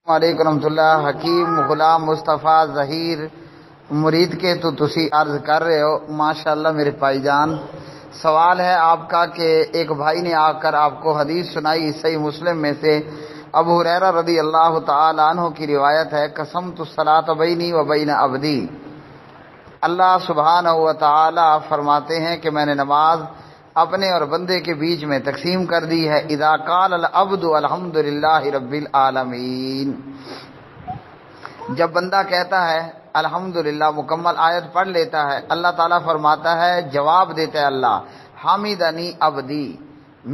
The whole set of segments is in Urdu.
علیکم رحمۃ اللہ۔ حکیم غلام مصطفیٰ ظہیر مرید کے تو تسی عرض کر رہے ہو، ماشاءاللہ میرے بھائی جان۔ سوال ہے آپ کا کہ ایک بھائی نے آ کر آپ کو حدیث سنائی، صحیح مسلم میں سے ابو ہریرہ رضی اللہ تعالی عنہ کی روایت ہے، قسمت الصلاۃ بینی و بین عبدی۔ اللہ سبحانہ و تعالی فرماتے ہیں کہ میں نے نماز اپنے اور بندے کے بیچ میں تقسیم کر دی ہے۔ اذا قال العبد الحمد للہ رب العالمین، جب بندہ کہتا ہے الحمدللہ، مکمل آیت پڑھ لیتا ہے، اللہ تعالیٰ فرماتا ہے، جواب دیتا ہے اللہ، حمیدنی عبدی،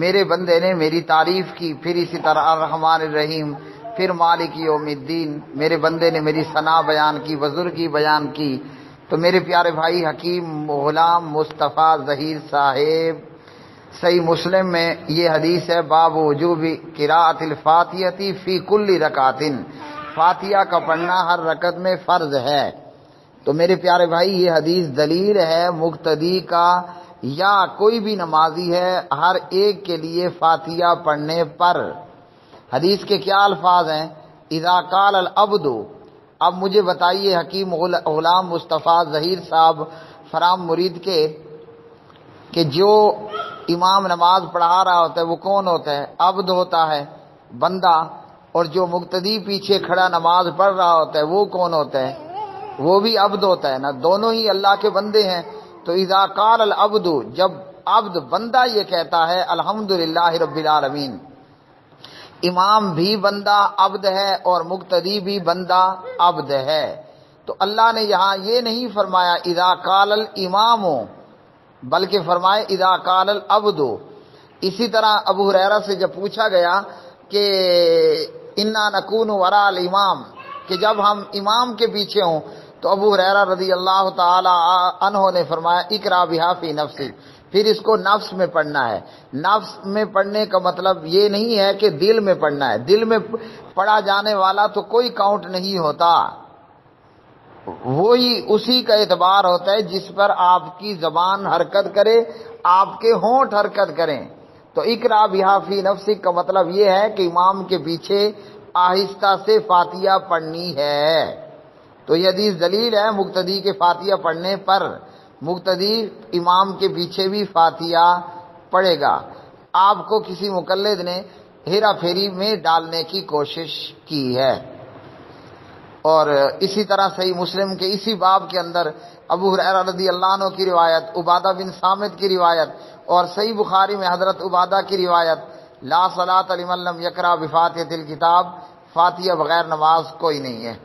میرے بندے نے میری تعریف کی۔ پھر اسی طرح الرحمن الرحیم، پھر مالک یوم الدین، میرے بندے نے میری ثنا بیان کی، بزرگی بیان کی۔ تو میرے پیارے بھائی، حکیم غلام مصطفیٰ ظہیر صاحب، صحیح مسلم میں یہ حدیث ہے، باب وجوب قراءۃ الفاتحۃ فی کل رکعۃ، فاتحہ کا پڑھنا ہر رکعت میں فرض ہے۔ تو میرے پیارے بھائی، یہ حدیث دلیل ہے مقتدی کا یا کوئی بھی نمازی ہے ہر ایک کے لیے فاتحہ پڑھنے پر۔ حدیث کے کیا الفاظ ہیں؟ اذا قال العبد۔ اب مجھے بتائیے حکیم غلام مصطفیٰ ظہیر صاحب فرام مرید کے کہ جو امام نماز پڑھا رہا ہوتا ہے وہ کون ہوتا ہے؟ عبد ہوتا ہے، بندہ۔ اور جو مقتدی پیچھے کھڑا نماز پڑھ رہا ہوتا ہے وہ کون ہوتا ہے؟ وہ بھی عبد ہوتا ہے نا، دونوں ہی اللہ کے بندے ہیں۔ تو اذا قال العبد، جب عبد بندہ یہ کہتا ہے الحمدللہ رب العالمین، امام بھی بندہ عبد ہے اور مقتدی بھی بندہ عبد ہے۔ تو اللہ نے یہاں یہ نہیں فرمایا اذا قال الامام، بلکہ فرمائے اذا قال العبد۔ اسی طرح ابو ہریرہ سے جب پوچھا گیا کہ انا نکون وراء الامام، کہ جب ہم امام کے پیچھے ہوں، تو ابو ہریرہ رضی اللہ تعالی عنہ نے فرمایا اقرا بہا فی نفسک، پھر اس کو نفس میں پڑھنا ہے۔ نفس میں پڑھنے کا مطلب یہ نہیں ہے کہ دل میں پڑھنا ہے، دل میں پڑھا جانے والا تو کوئی کاؤنٹ نہیں ہوتا، وہی اسی کا اعتبار ہوتا ہے جس پر آپ کی زبان حرکت کرے، آپ کے ہونٹ حرکت کریں۔ تو اقرا بہا فی نفسک کا مطلب یہ ہے کہ امام کے پیچھے آہستہ سے فاتحہ پڑھنی ہے۔ تو یہ حدیث دلیل ہے مقتدی کے فاتحہ پڑھنے پر، مقتدی امام کے پیچھے بھی فاتحہ پڑھے گا۔ آپ کو کسی مقلد نے ہیرا پھیری میں ڈالنے کی کوشش کی ہے۔ اور اسی طرح صحیح مسلم کے اسی باب کے اندر ابو ہریرہ رضی اللہ عنہ کی روایت، عبادہ بن صامت کی روایت، اور صحیح بخاری میں حضرت عبادہ کی روایت، لا صلاۃ لمن لم یقرأ بفاتحۃ الکتاب، فاتحہ بغیر نماز کوئی نہیں ہے۔